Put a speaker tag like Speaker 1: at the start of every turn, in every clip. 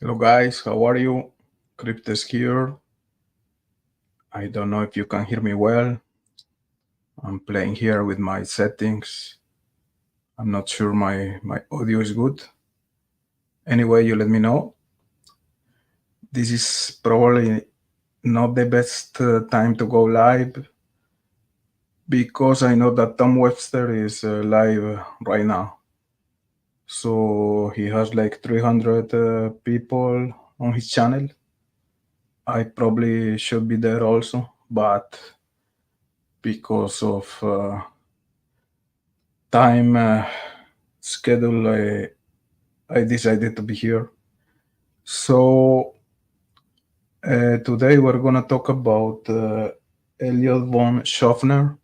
Speaker 1: Hello guys, how are you? Criptex here. I don't know if you can hear me well. I'm playing here with my settings. I'm not sure my audio is good. Anyway, you let me know. This is probably not the best time to go live because I know that Tom Webster is live right now. So he has like 300 people on his channel. I probably should be there also, but because of time schedule, I decided to be here. So today we're gonna talk about Elliot von Shoffner,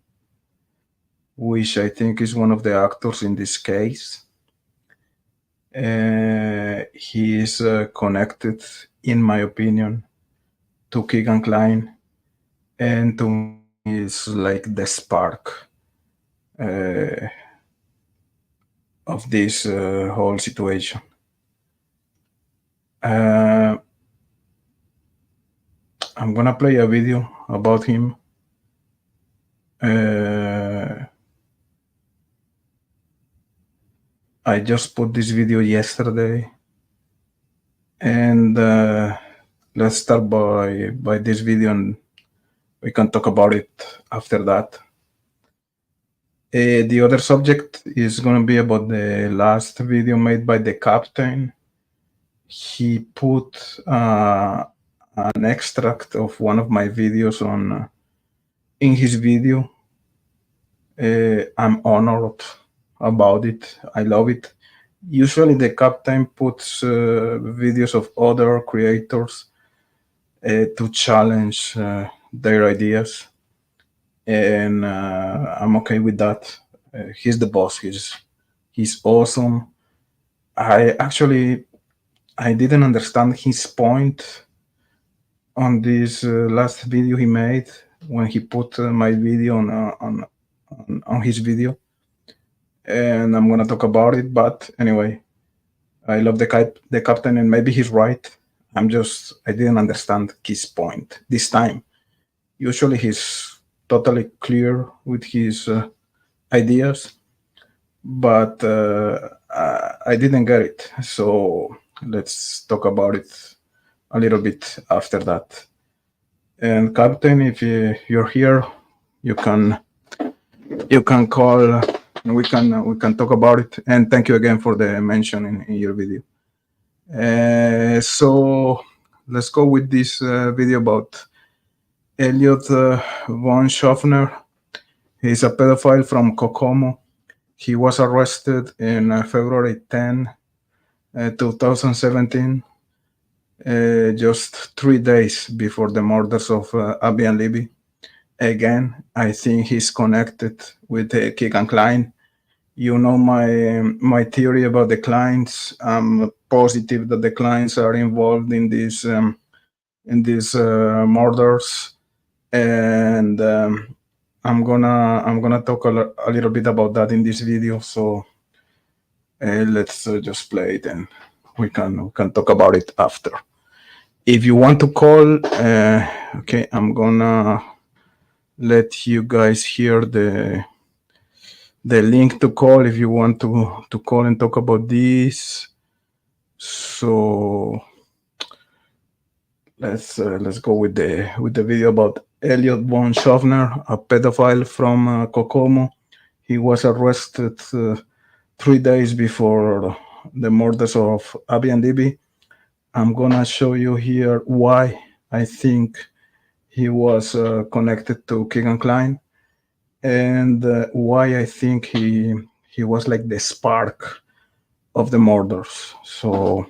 Speaker 1: which I think is one of the actors in this case. He is connected, in my opinion, to Keegan Klein, and to me is like the spark uh, of this whole situation. Uh, I'm gonna play a video about him. I just put this video yesterday, and let's start by this video, and we can talk about it after that. The other subject is gonna be about the last video made by the captain. He put an extract of one of my videos on in his video. I'm honored about it. I love it. Usually, the captain puts videos of other creators to challenge their ideas, and I'm okay with that. He's the boss. He's awesome. I didn't understand his point on this last video he made when he put my video on his video, and I'm gonna talk about it. But anyway, I love the captain, and maybe he's right. I didn't understand his point this time. Usually he's totally clear with his ideas, but I didn't get it. So let's talk about it a little bit after that. And Captain, if you're here, you can call and we can talk about it. And thank you again for the mention in your video. So let's go with this video about Elliot von Shoffner. He's a pedophile from Kokomo. He was arrested in February 10, 2017, just 3 days before the murders of Abby and Libby. Again, I think he's connected with Keegan Klein. You know my theory about the Kleins. I'm positive that the Kleins are involved in these murders, and I'm gonna talk a little bit about that in this video. So let's just play it, and we can talk about it after. If you want to call, okay, I'm gonna let you guys hear the link to call if you want to call and talk about this. So let's go with the video about Elliot von Shoffner, a pedophile from Kokomo. He was arrested 3 days before the murders of Abby and Libby. I'm gonna show you here why I think he was connected to Keegan Klein, and why I think he was like the spark of the murders. So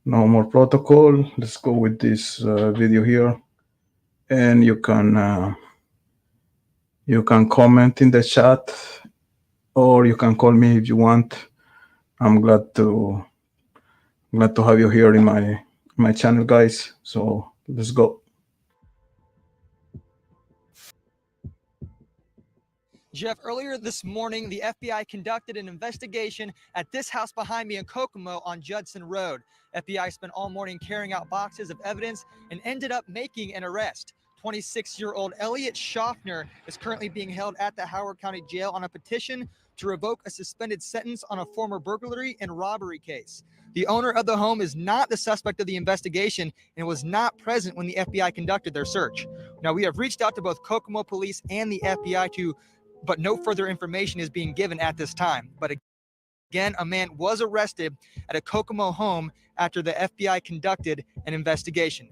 Speaker 1: no more protocol. Let's go with this video here, and you can comment in the chat, or you can call me if you want. I'm glad to have you here in my channel, guys. So let's go.
Speaker 2: Jeff, earlier this morning, the FBI conducted an investigation at this house behind me in Kokomo on Judson Road. FBI spent all morning carrying out boxes of evidence and ended up making an arrest. 26-year-old Elliot Shoffner is currently being held at the Howard County Jail on a petition to revoke a suspended sentence on a former burglary and robbery case. The owner of the home is not the suspect of the investigation and was not present when the FBI conducted their search. Now, we have reached out to both Kokomo police and the FBI but no further information is being given at this time. But again, a man was arrested at a Kokomo home after the FBI conducted an investigation.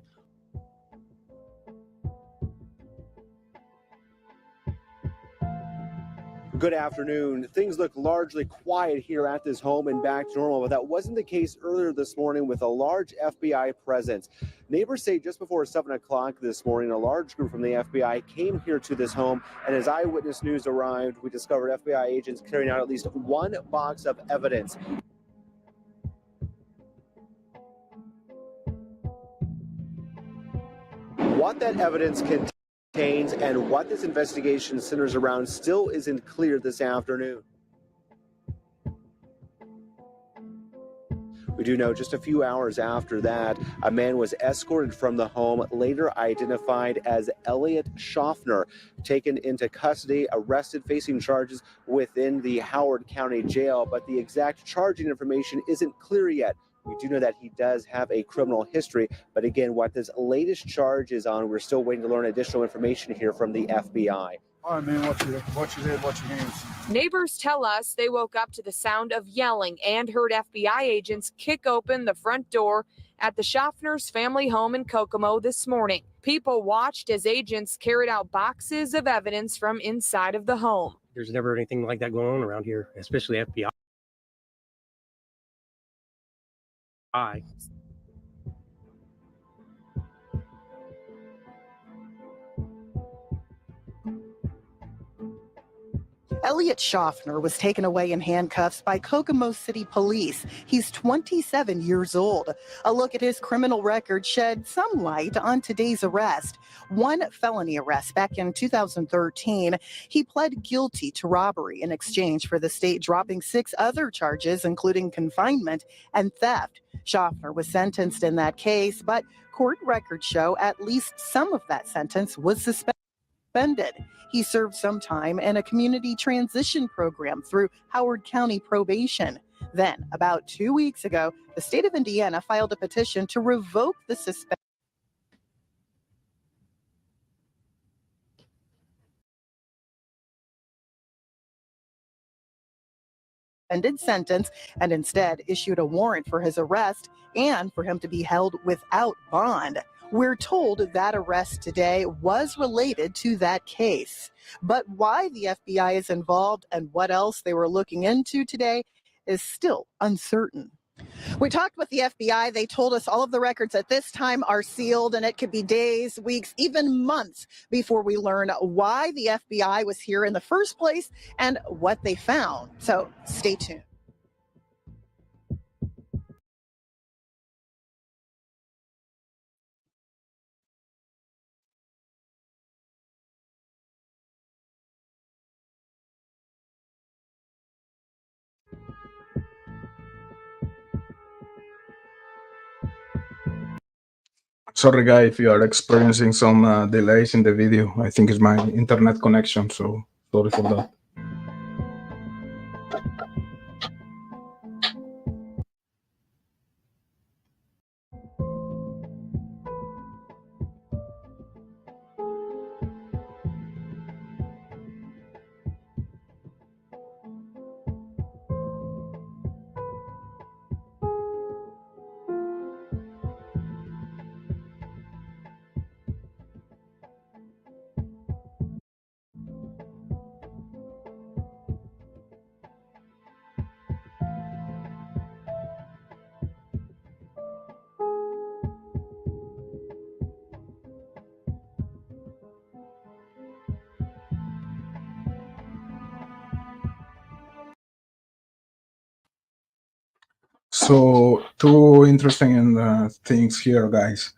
Speaker 3: Good afternoon. Things look largely quiet here at this home and back to normal, but that wasn't the case earlier this morning with a large FBI presence. Neighbors say just before 7 o'clock this morning, a large group from the FBI came here to this home, and as eyewitness news arrived, we discovered FBI agents carrying out at least one box of evidence. What that evidence contains and what this investigation centers around still isn't clear this afternoon. We do know just a few hours after that, a man was escorted from the home, later identified as Elliot Shoffner, taken into custody, arrested, facing charges within the Howard County Jail, but the exact charging information isn't clear yet. We do know that he does have a criminal history, but again, what this latest charge is on, we're still waiting to learn additional information here from the FBI.
Speaker 4: All right, man, what you did, what you mean.
Speaker 5: Neighbors tell us they woke up to the sound of yelling and heard FBI agents kick open the front door at the Shoffner's family home in Kokomo this morning. People watched as agents carried out boxes of evidence from inside of the home.
Speaker 6: There's never anything like that going on around here, especially FBI.
Speaker 7: Elliot Shoffner was taken away in handcuffs by Kokomo City Police. He's 27 years old. A look at his criminal record shed some light on today's arrest. One felony arrest back in 2013. He pled guilty to robbery in exchange for the state dropping 6 other charges, including confinement and theft. Shoffner was sentenced in that case, but court records show at least some of that sentence was suspended. He served some time in a community transition program through Howard County Probation. Then, about 2 weeks ago, the state of Indiana filed a petition to revoke the suspended sentence and instead issued a warrant for his arrest and for him to be held without bond. We're told that arrest today was related to that case. But why the FBI is involved and what else they were looking into today is still uncertain. We talked with the FBI. They told us all of the records at this time are sealed, and it could be days, weeks, even months before we learn why the FBI was here in the first place and what they found. So stay tuned.
Speaker 1: Sorry, guy, if you are experiencing some delays in the video. I think it's my internet connection, so sorry for that. So, two interesting things here, guys.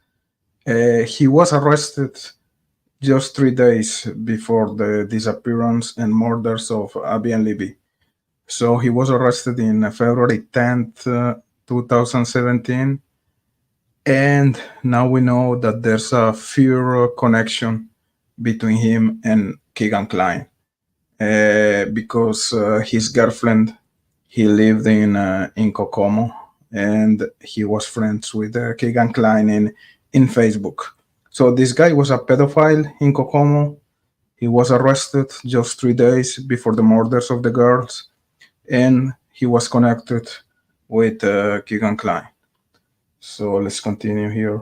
Speaker 1: He was arrested just 3 days before the disappearance and murders of Abby and Libby. So he was arrested in February 10th, 2017. And now we know that there's a fear connection between him and Keegan Klein. Because his girlfriend, he lived in Kokomo, and he was friends with Keegan Klein in Facebook. So this guy was a pedophile in Kokomo. He was arrested just 3 days before the murders of the girls, and he was connected with Keegan Klein. So let's continue here.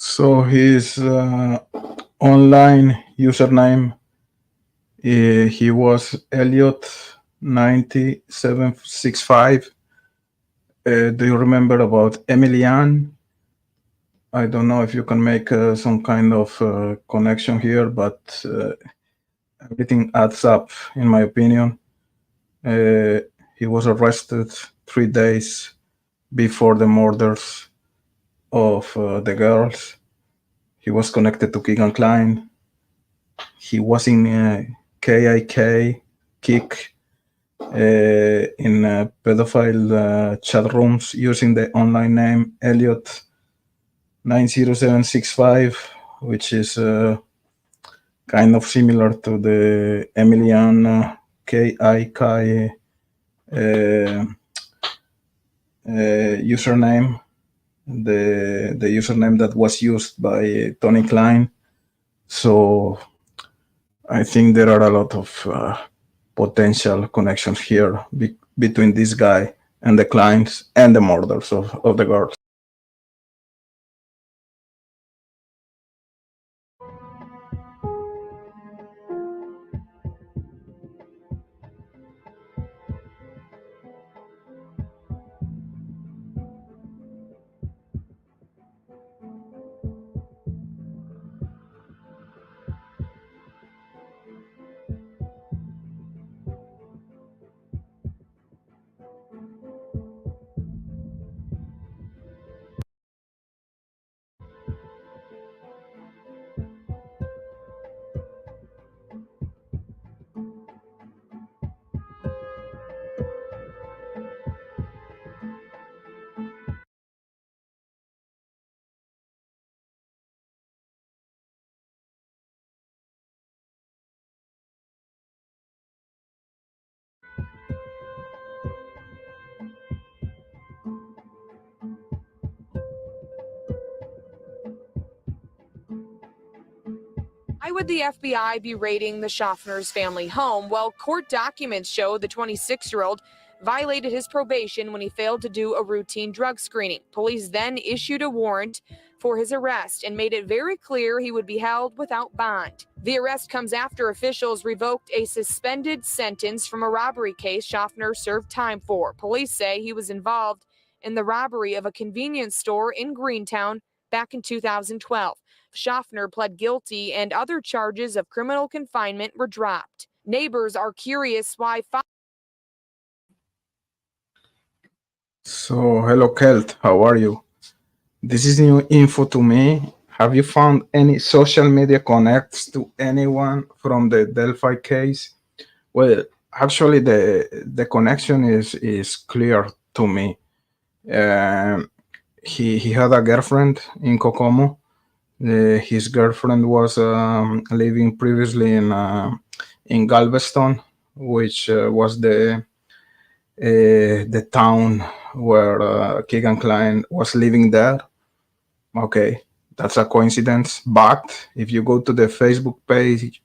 Speaker 1: So his online username, he was Elliot 9765. Do you remember about Emilian? I don't know if you can make some kind of connection here, but everything adds up, in my opinion. He was arrested 3 days before the murders of the girls. He was connected to Keegan Klein. He was in KIK, Kick, in pedophile chat rooms using the online name Elliot 90765, which is kind of similar to the Emilian KIK username, the username that was used by Tony Klein. So I think there are a lot of potential connections here between this guy and the Kleins and the murders of the girls.
Speaker 5: Why would the FBI be raiding the Shoffner's family home? Well, court documents show the 26-year-old violated his probation when he failed to do a routine drug screening. Police then issued a warrant for his arrest and made it very clear he would be held without bond. The arrest comes after officials revoked a suspended sentence from a robbery case Shoffner served time for. Police say he was involved in the robbery of a convenience store in Greentown back in 2012. Shoffner pled guilty and other charges of criminal confinement were dropped. Neighbors are curious why.
Speaker 1: So, hello, Kelt. How are you? This is new info to me. Have you found any social media connects to anyone from the Delphi case? Well, actually, the connection is clear to me. He had a girlfriend in Kokomo. His girlfriend was living previously in Galveston, which was the town where Keegan Klein was living there. Okay, that's a coincidence. But if you go to the Facebook page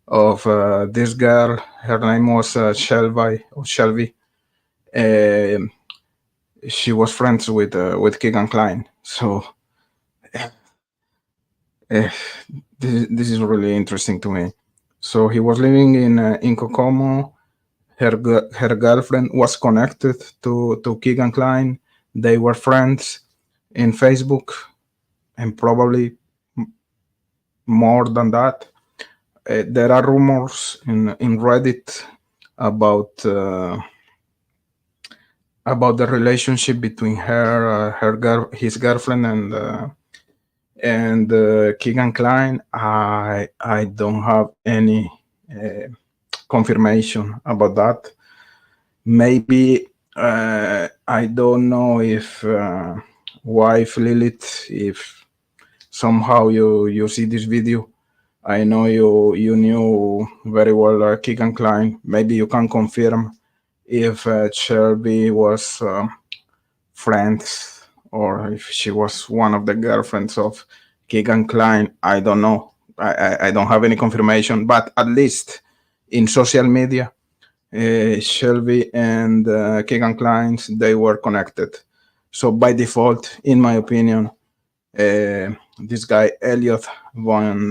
Speaker 1: of this girl, her name was Shelby. she was friends with Keegan Klein. So this is really interesting to me. So he was living in Kokomo. Her girlfriend was connected to Keegan Klein. They were friends in Facebook, and probably more than that. There are rumors in Reddit about the relationship between his girlfriend and Keegan Klein. I don't have any confirmation about that. Maybe I don't know if wife Lilith, if somehow you see this video. I know you knew very well Keegan Klein. Maybe you can confirm if Shelby was friends or if she was one of the girlfriends of Keegan Klein. I don't know. I don't have any confirmation, but at least in social media, Shelby and Keegan Klein, they were connected. So by default, in my opinion, this guy Elliot von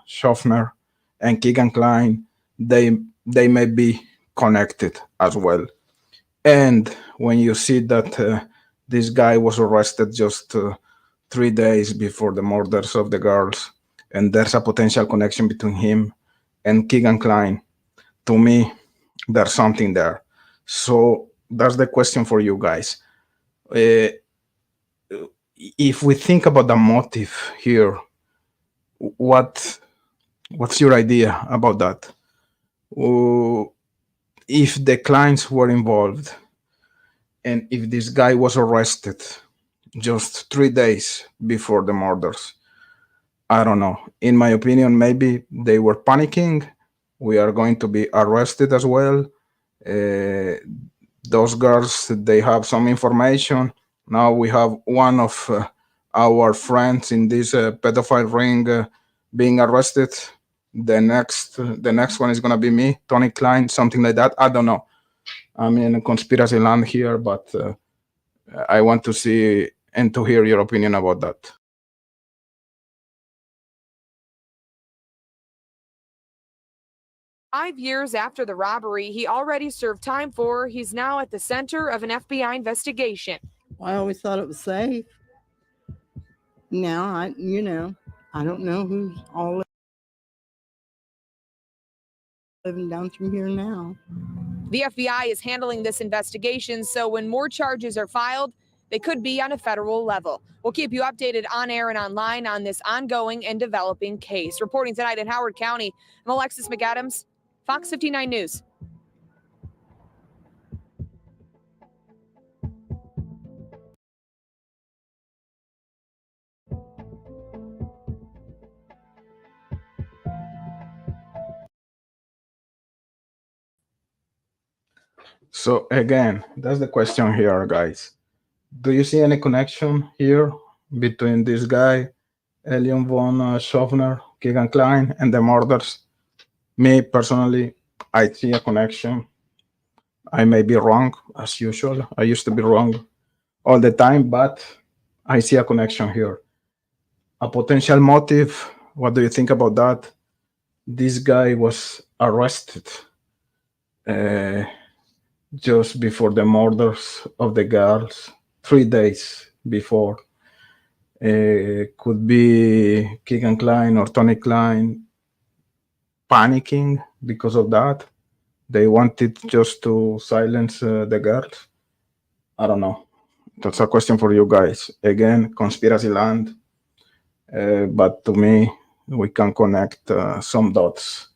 Speaker 1: Shoffner and Keegan Klein, they may be connected as well. And when you see that this guy was arrested just 3 days before the murders of the girls, and there's a potential connection between him and Keegan Klein, to me, there's something there. So that's the question for you guys. If we think about the motive here, what's your idea about that? If the clients were involved and if this guy was arrested just 3 days before the murders, I don't know. In my opinion, maybe they were panicking. We are going to be arrested as well. Those girls, they have some information. Now we have one of our friends in this pedophile ring being arrested. The next one is gonna be me, Tony Klein, something like that. I don't know. I'm in conspiracy land here, but I want to see and to hear your opinion about that.
Speaker 5: Five years after the robbery he already served time for, he's now at the center of an FBI investigation.
Speaker 8: I always thought it was safe. Now, I don't know who's all living down through here now.
Speaker 5: The FBI is handling this investigation, so when more charges are filed, they could be on a federal level. We'll keep you updated on air and online on this ongoing and developing case. Reporting tonight in Howard County, I'm Alexis McAdams, Fox 59 News.
Speaker 1: So again, that's the question here, guys. Do you see any connection here between this guy, Elliot von Shoffner, Keegan Klein, and the murders? Me, personally, I see a connection. I may be wrong, as usual. I used to be wrong all the time, but I see a connection here. A potential motive, what do you think about that? This guy was arrested just before the murders of the girls, 3 days before. Could be Keegan Klein or Tony Klein panicking because of that. They wanted just to silence the girls. I don't know. That's a question for you guys. Again, conspiracy land. But to me, we can connect some dots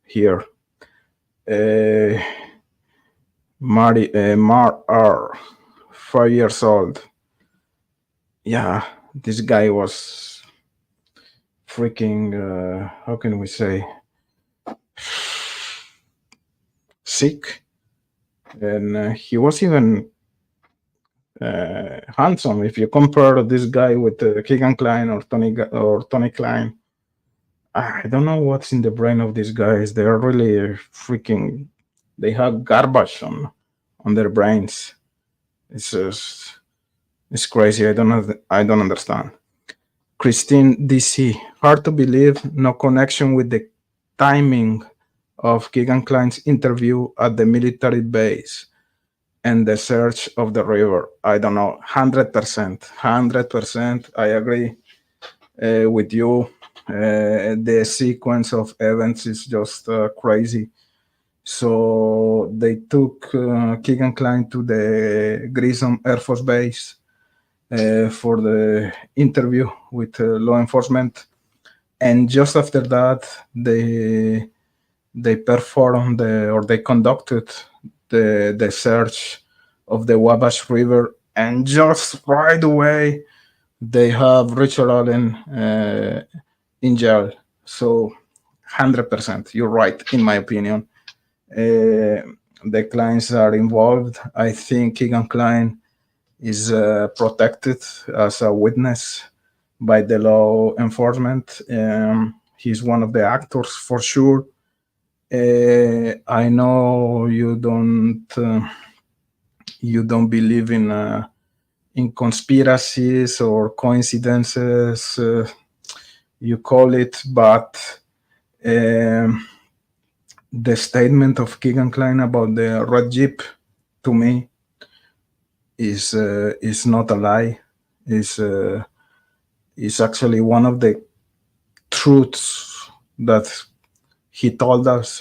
Speaker 1: here. Mar R, 5 years old. Yeah, this guy was freaking, how can we say, sick. And he was even handsome. If you compare this guy with Keegan Klein or Tony Klein, I don't know what's in the brain of these guys. They are really freaking. They have garbage on their brains. It's just, it's crazy. I don't understand. Christine DC, hard to believe, no connection with the timing of Keegan Klein's interview at the military base and the search of the river. I don't know, 100%, I agree with you. The sequence of events is just crazy. So they took Keegan Klein to the Grissom Air Force Base for the interview with law enforcement, and just after that, they performed they conducted the search of the Wabash River, and just right away they have Richard Allen in jail. So 100%, you're right, in my opinion. The clients are involved. I think Keegan Klein is protected as a witness by the law enforcement. He's one of the actors for sure. I know you don't believe in conspiracies or coincidences, you call it, but the statement of Keegan Klein about the red Jeep, to me, is not a lie. Is actually one of the truths that he told us.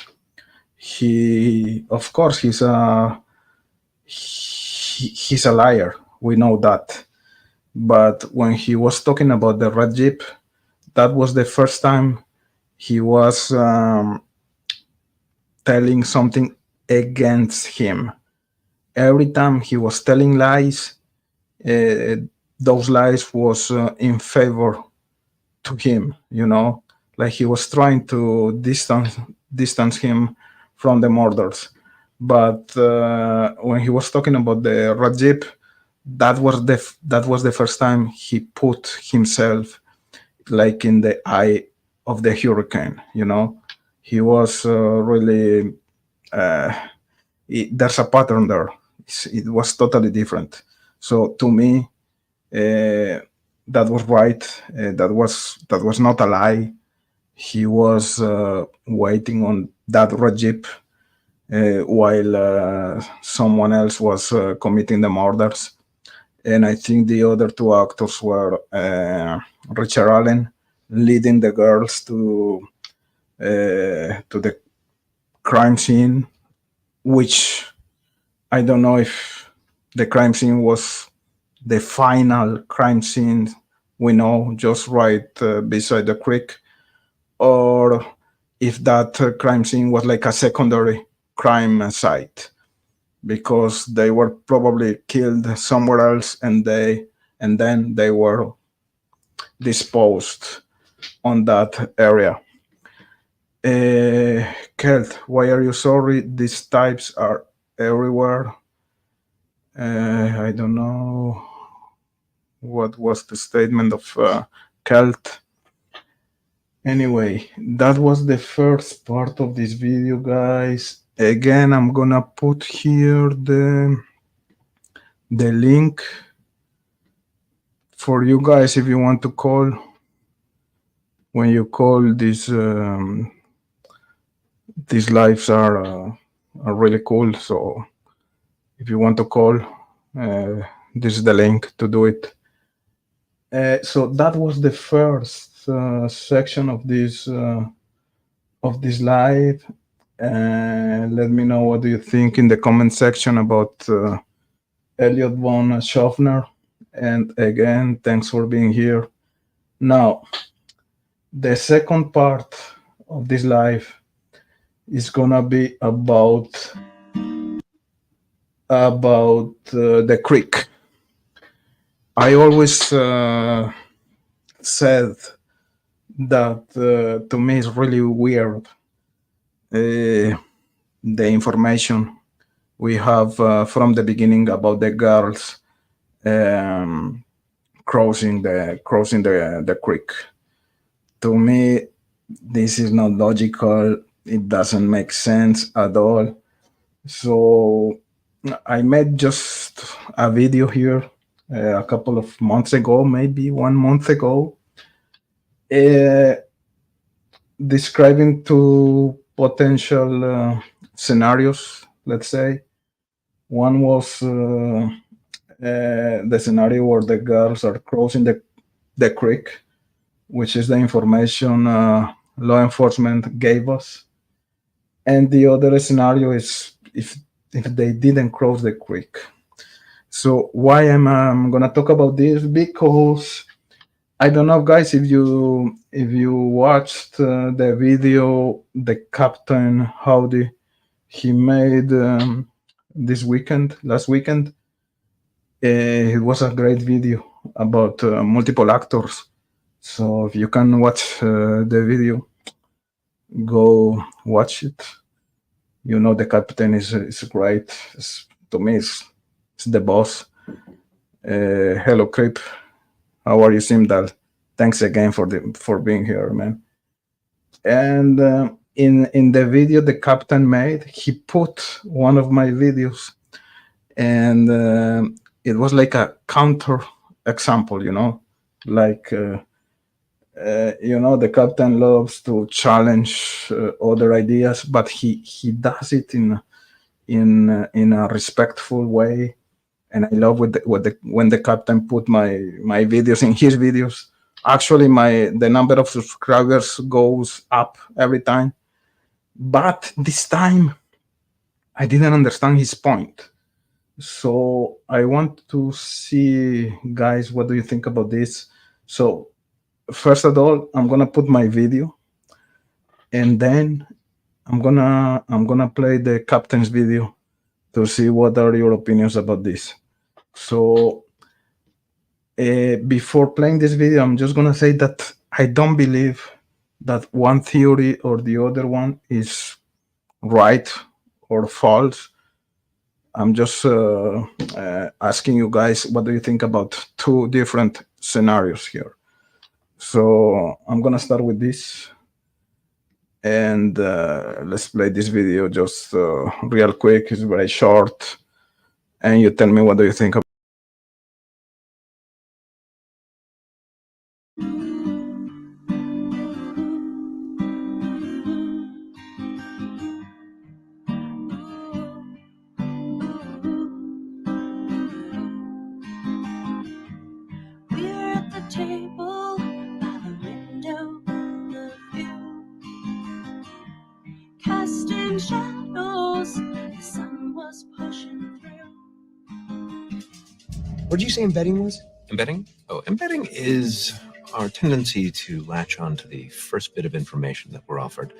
Speaker 1: Of course, he's a liar. We know that. But when he was talking about the red Jeep, that was the first time he was telling something against him. Every time he was telling lies, those lies was in favor to him, like he was trying to distance him from the murders. But when he was talking about the red Jeep, that was the first time he put himself like in the eye of the hurricane. He was really there's a pattern there. It was totally different. So to me, that was right. That was not a lie. He was waiting on that red Jeep while someone else was committing the murders. And I think the other two actors were Richard Allen leading the girls to the crime scene, which I don't know if the crime scene was the final crime scene we know, just right beside the creek, or if that crime scene was like a secondary crime site, because they were probably killed somewhere else and then they were disposed on that area. Kelt, why are you sorry? These types are everywhere. I don't know what was the statement of Kelt. Anyway, that was the first part of this video, guys. Again, I'm gonna put here the link for you guys if you want to call. When you call, these lives are really cool. So if you want to call, this is the link to do it. So that was the first section of this live. Let me know what do you think in the comment section about Elliot von Shoffner. And again, thanks for being here. Now, the second part of this live is gonna be about the creek. I always said that to me it's really weird the information we have from the beginning about the girls crossing the creek. To me, this is not logical. It doesn't make sense at all. So I made just a video here a couple of months ago, maybe 1 month ago, describing two potential scenarios, let's say. One was the scenario where the girls are crossing the creek, which is the information law enforcement gave us. And the other scenario is if they didn't cross the creek. So why am I gonna talk about this? Because I don't know, guys, if you watched the video the Captain Howdy he made last weekend. It was a great video about multiple actors. So if you can watch the video, go watch it. You know the Captain is great. To me, it's the boss. Hello, Crip. How are you, Simdal? Thanks again for being here, man. And in the video the Captain made, he put one of my videos, and it was like a counter example, like the Captain loves to challenge other ideas, but he does it in a respectful way. And I love when the Captain put my videos in his videos. Actually, the number of subscribers goes up every time. But this time, I didn't understand his point. So I want to see, guys, what do you think about this? So first of all, I'm gonna put my video, and then I'm gonna play the Captain's video to see what are your opinions about this. So before playing this video, I'm just gonna say that I don't believe that one theory or the other one is right or false. I'm just asking you guys, what do you think about two different scenarios here? So I'm gonna start with this, and let's play this video just real quick. It's very short, and you tell me what do you think about.
Speaker 9: Table by the window, the view casting shadows. The sun was pushing through.
Speaker 10: What did you say embedding was?
Speaker 11: Embedding? Oh, embedding is our tendency to latch on to the first bit of information that we're offered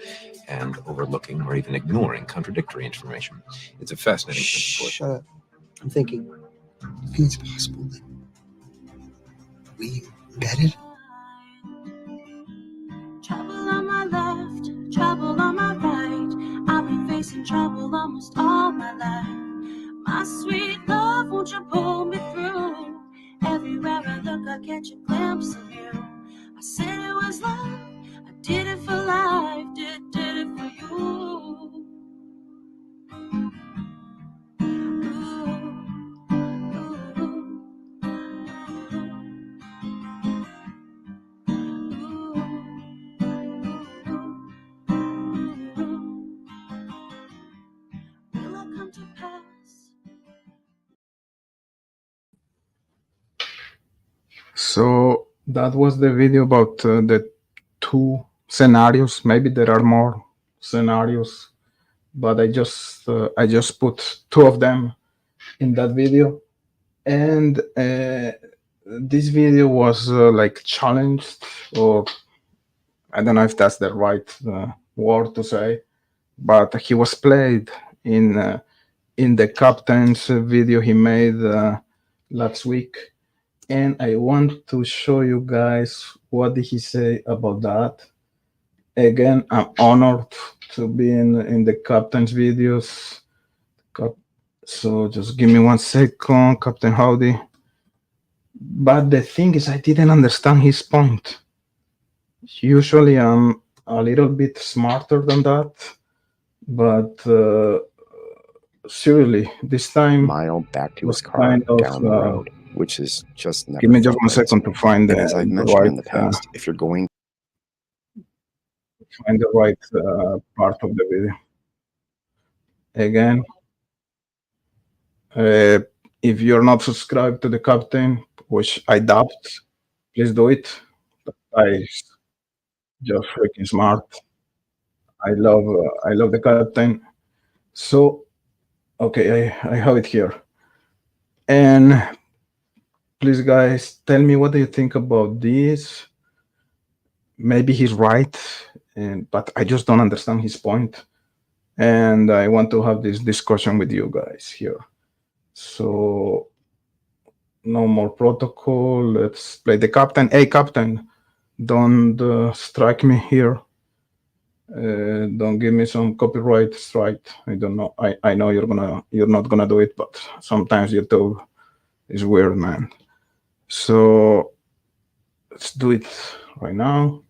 Speaker 11: and overlooking or even ignoring contradictory information. It's a fascinating principle.
Speaker 10: Shut up. I'm thinking. Do you think it's possible that we embedded?
Speaker 9: Trouble on my left, trouble on my right. I've been facing trouble almost all my life. My sweet love, won't you pull me through? Everywhere I look, I catch a glimpse of you. I said it was love, I did it for life, did it for you.
Speaker 1: So that was the video about the two scenarios. Maybe there are more scenarios, but I just put two of them in that video. And this video was like challenged, or I don't know if that's the right word to say, but he was played in the Captain's video he made last week. And I want to show you guys what did he say about that. Again, I'm honored to be in the Captain's videos. So just give me 1 second, Captain Howdy. But the thing is, I didn't understand his point. Usually I'm a little bit smarter than that, but seriously, this time
Speaker 12: mile back to
Speaker 1: was
Speaker 12: his car
Speaker 1: kind of.
Speaker 12: down the road, which is just never
Speaker 1: Give me just
Speaker 12: felt
Speaker 1: one
Speaker 12: right
Speaker 1: second
Speaker 12: to
Speaker 1: to
Speaker 12: me.
Speaker 1: find
Speaker 12: And as I've
Speaker 1: the
Speaker 12: mentioned in
Speaker 1: right
Speaker 12: the past, if you're going
Speaker 1: part of the video. Again, if you're not subscribed to the captain, which I doubt, please do it. That guy is just freaking smart. I love the captain. So, okay, I have it here. And please, guys, tell me what do you think about this. Maybe he's right, but I just don't understand his point. And I want to have this discussion with you guys here. So, no more protocol. Let's play the captain. Hey, captain, don't strike me here. Don't give me some copyright strike. I don't know. I know you're not gonna do it, but sometimes YouTube is weird, man. So let's do it right now.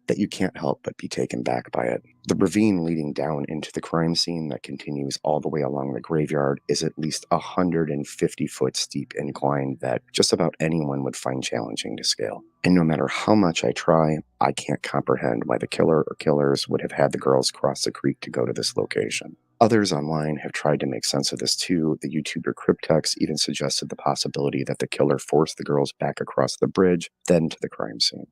Speaker 12: That you can't help but be taken back by it. The ravine leading down into the crime scene that continues all the way along the graveyard is at least 150-foot steep incline that just about anyone would find challenging to scale. And no matter how much I try, I can't comprehend why the killer or killers would have had the girls cross the creek to go to this location. Others online have tried to make sense of this too. The YouTuber Criptex even suggested the possibility that the killer forced the girls back across the bridge, then to the crime scene.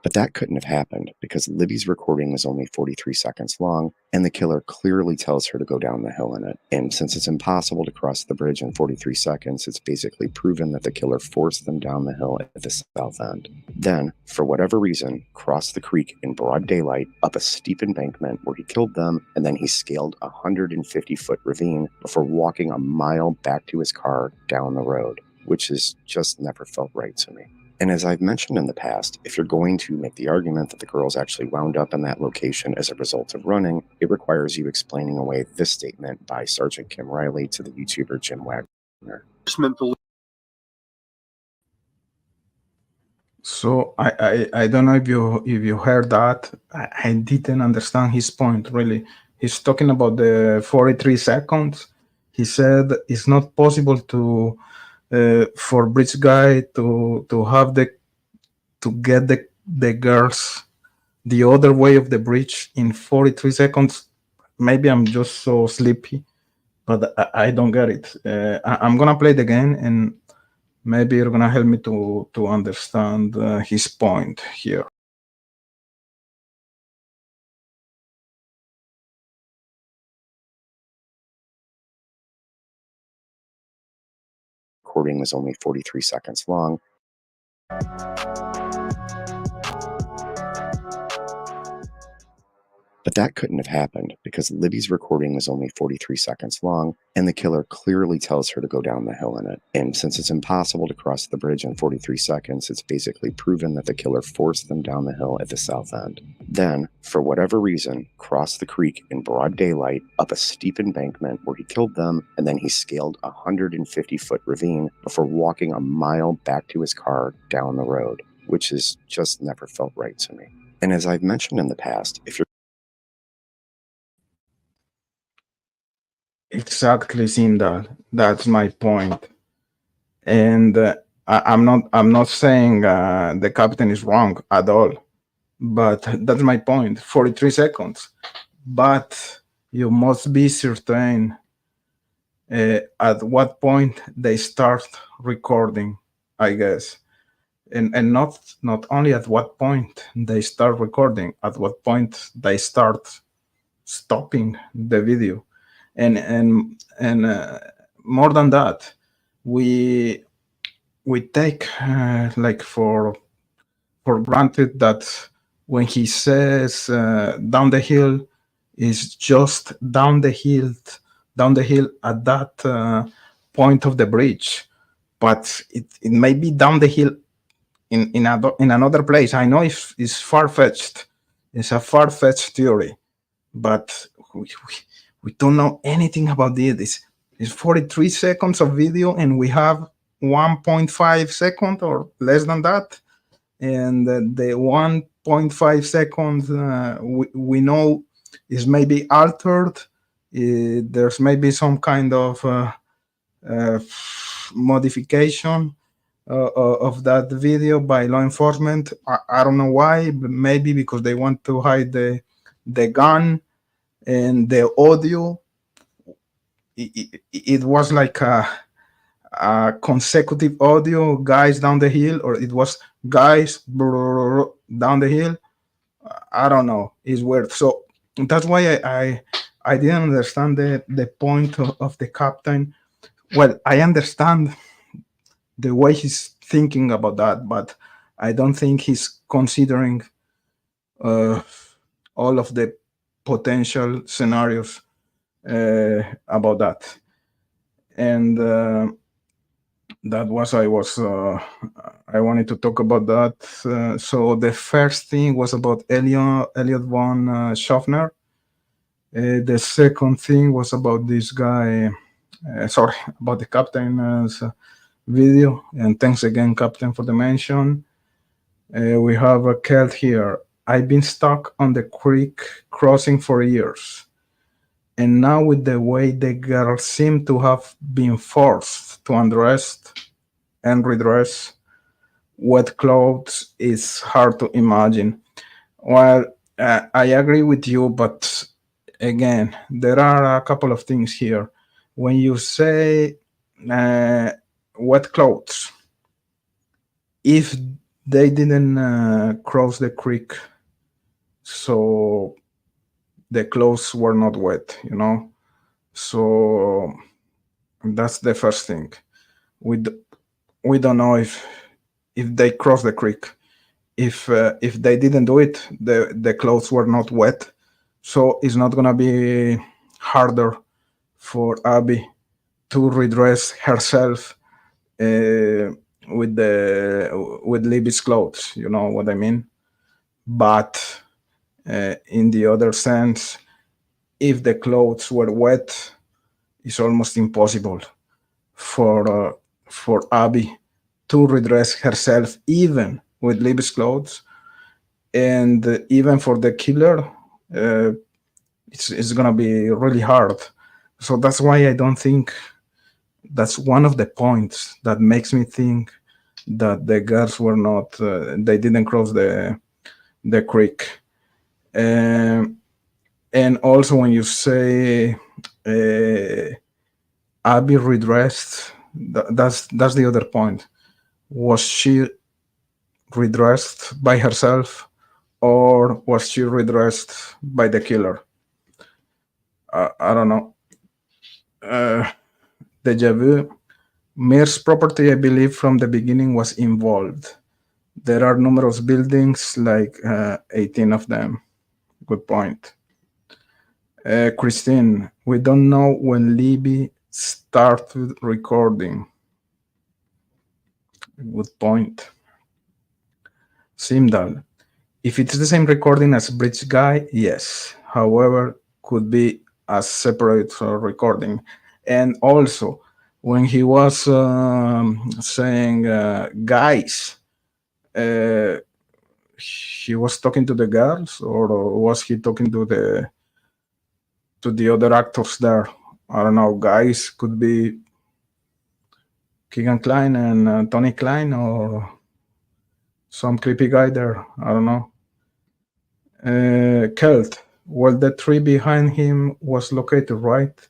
Speaker 12: But that couldn't have happened because Libby's recording was only 43 seconds long, and the killer clearly tells her to go down the hill in it. And since it's impossible to cross the bridge in 43 seconds, it's basically proven that the killer forced them down the hill at the south end. Then, for whatever reason, crossed the creek in broad daylight up a steep embankment where he killed them, and then he scaled a 150-foot ravine before walking a mile back to his car down the road, which has just never felt right to me. And as I've mentioned in the past, if you're going to make the argument that the girls actually wound up in that location as a result of running, it requires you explaining away this statement by Sergeant Kim Riley to the YouTuber Jim Wagner.
Speaker 1: So I don't know if you heard that. I didn't understand his point really. He's talking about the 43 seconds. He said it's not possible to for bridge guy to get the girls the other way of the bridge in 43 seconds. Maybe I'm just so sleepy, but I don't get it. I'm gonna play it again, and maybe you're gonna help me to understand his point here.
Speaker 12: Recording was only 43 seconds long. But that couldn't have happened because Libby's recording was only 43 seconds long, and the killer clearly tells her to go down the hill in it. And since it's impossible to cross the bridge in 43 seconds, it's basically proven that the killer forced them down the hill at the south end. Then, for whatever reason, crossed the creek in broad daylight up a steep embankment where he killed them, and then he scaled a 150-foot ravine before walking a mile back to his car down the road, which has just never felt right to me. And as I've mentioned in the past, if you're
Speaker 1: Exactly, Sindal. That's my point. And I'm not saying the captain is wrong at all, but that's my point. 43 seconds. But you must be certain at what point they start recording, I guess. And not only at what point they start recording, at what point they start stopping the video. And more than that, we take like for granted that when he says down the hill is just down the hill down the hill at that point of the bridge, but it may be down the hill in another place. I know it's far-fetched. It's a far-fetched theory, but we don't know anything about this. It's 43 seconds of video, and we have 1.5 seconds or less than that. And the 1.5 seconds we know is maybe altered. There's maybe some kind of modification of that video by law enforcement. I don't know why, but maybe because they want to hide the gun and the audio. It was like a consecutive audio, guys down the hill, or it was guys down the hill. I don't know. It's weird. So that's why I didn't understand the point of the captain. Well, I understand the way he's thinking about that, but I don't think he's considering all of the potential scenarios about that. And that was I wanted to talk about that. So the first thing was about Elliot von Shoffner. The second thing was about this guy. Sorry, about the captain's video. And thanks again, Captain, for the mention. We have a Kelt here. I've been stuck on the creek crossing for years. And now with the way the girls seem to have been forced to undress and redress, wet clothes is hard to imagine. Well, I agree with you, but again, there are a couple of things here. When you say wet clothes, if they didn't cross the creek, so the clothes were not wet, so that's the first thing. We don't know if they crossed the creek. If they didn't do it, the clothes were not wet, so it's not gonna be harder for Abby to redress herself with Libby's clothes. You know what I mean? But in the other sense, if the clothes were wet, it's almost impossible for Abby to redress herself, even with Libby's clothes, and even for the killer, it's gonna be really hard. So that's why I don't think that's one of the points that makes me think that the girls were not, they didn't cross the creek. And also when you say Abby redressed, that's the other point. Was she redressed by herself, or was she redressed by the killer? I don't know. Deja vu. Mears property, I believe, from the beginning was involved. There are numerous buildings, like 18 of them. Good point. Christine, we don't know when Libby started recording. Good point. Simdal, if it's the same recording as Bridge Guy, yes. However, could be a separate recording. And also, when he was saying, guys, he was talking to the girls, or was he talking to the other actors there? I don't know. Guys could be Keegan Kline and Tony Klein, or some creepy guy there. I don't know. Kelt, well, the tree behind him was located, right?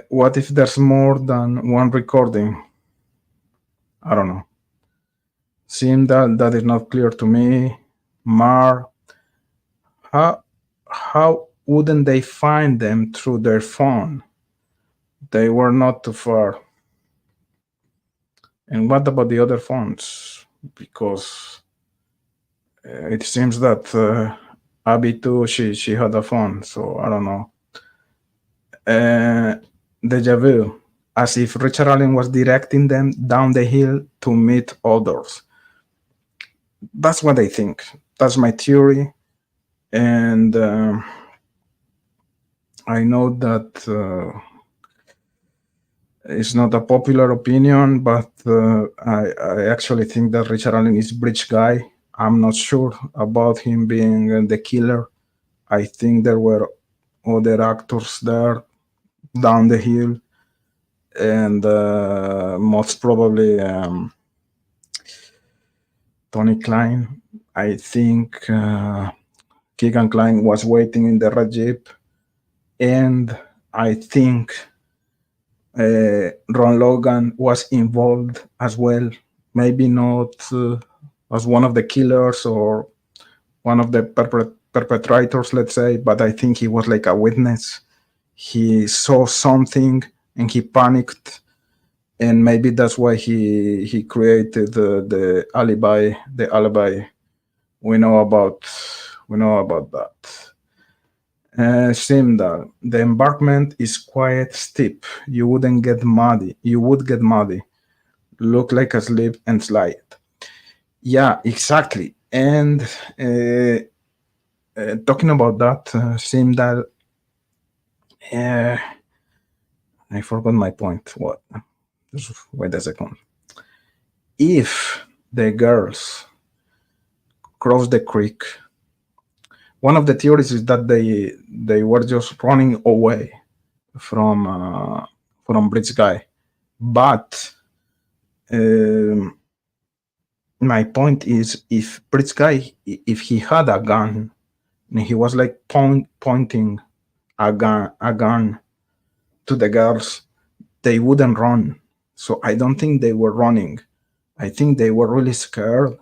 Speaker 1: What if there's more than one recording? I don't know. Seeing that is not clear to me. Mar, how wouldn't they find them through their phone? They were not too far. And what about the other phones? Because it seems that Abby too, she had a phone, so I don't know. Deja vu, as if Richard Allen was directing them down the hill to meet others. That's what I think. That's my theory. And I know that it's not a popular opinion, but I actually think that Richard Allen is a bridge guy. I'm not sure about him being the killer. I think there were other actors there down the hill, and most probably Tony Klein. I think Keegan Klein was waiting in the red Jeep, and I think Ron Logan was involved as well. Maybe not as one of the killers or one of the perpetrators, let's say, but I think he was like a witness. He saw something and he panicked, and maybe that's why he created the alibi. The alibi. We know about that. Simdal, the embankment is quite steep. You would get muddy. Look like a slip and slide. Yeah, exactly. And talking about that, Simdal, I forgot my point. What? Just wait a second. If the girls cross the creek, one of the theories is that they were just running away from Bridge Guy. But my point is, if Bridge Guy, if he had a gun and he was like pointing a gun to the girls, they wouldn't run. So I don't think they were running. I think they were really scared,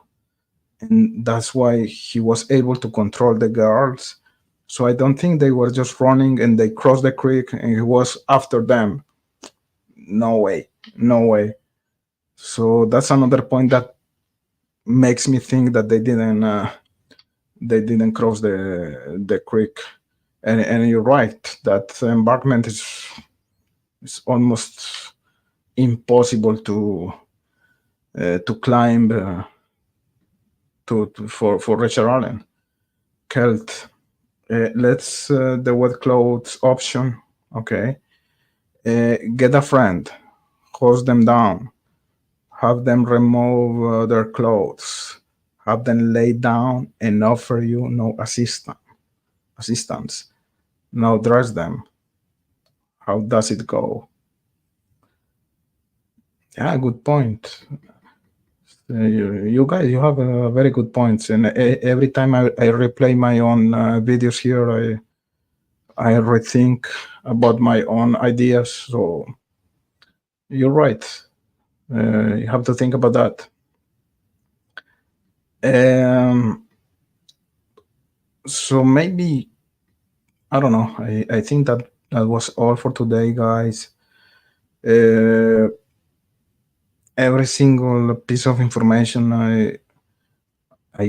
Speaker 1: and that's why he was able to control the girls. So I don't think they were just running and they crossed the creek and he was after them. No way. So that's another point that makes me think that they didn't cross the creek. And you're right, that embankment is almost impossible to climb for Richard Allen. Kelt, let's the wet clothes option. Okay, get a friend, hose them down, have them remove their clothes, have them lay down and offer you no assistance. Now dress them. How does it go? Yeah, good point. You guys, you have very good points, and every time I replay my own videos here, I rethink about my own ideas. So you're right. You have to think about that. So maybe, I don't know. I think that was all for today, guys. Every single piece of information I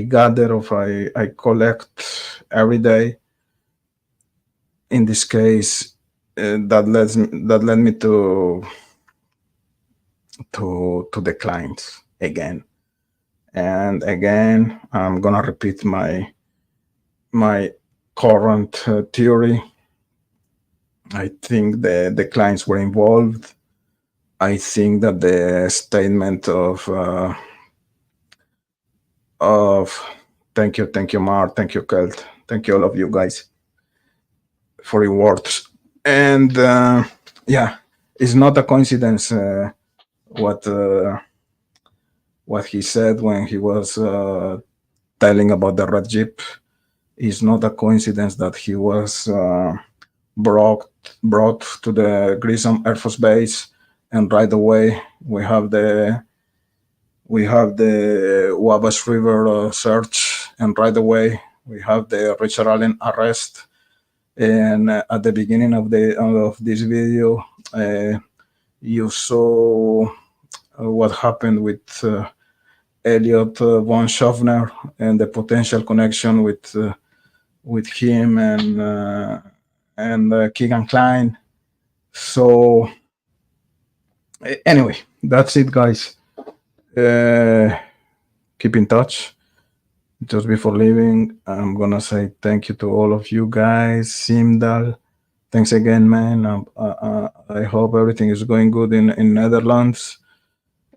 Speaker 1: gather or I collect every day. In this case, that led me to the clients again, and again. I'm gonna repeat my current theory. I think the clients were involved. I think that the statement of thank you, Mar, thank you, Kelt, thank you all of you guys for your words. And yeah, it's not a coincidence what he said when he was telling about the red Jeep. It's not a coincidence that he was brought to the Grissom Air Force Base, and right away we have the Wabash River search, and right away we have the Richard Allen arrest. And at the beginning of this video, you saw what happened with Elliot von Shoffner and the potential connection with him and Keegan Klein. So anyway, that's it, guys. Keep in touch. Just before leaving, I'm gonna say thank you to all of you guys. Simdal, thanks again, man. I hope everything is going good in Netherlands.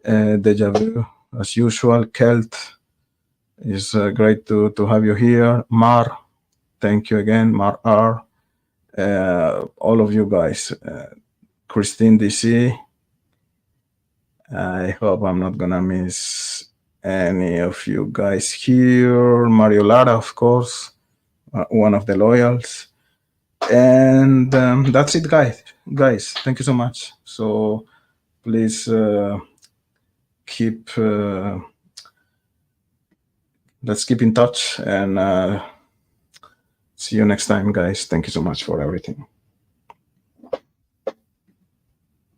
Speaker 1: Deja Vu, as usual. Kelt, it's great to have you here. Mar, thank you again. Mar R. All of you guys. Christine DC. I hope I'm not gonna miss any of you guys here. Mario Lara, of course, one of the loyals. And that's it, guys. Thank you so much. So please let's keep in touch, and see you next time, guys. Thank you so much for everything.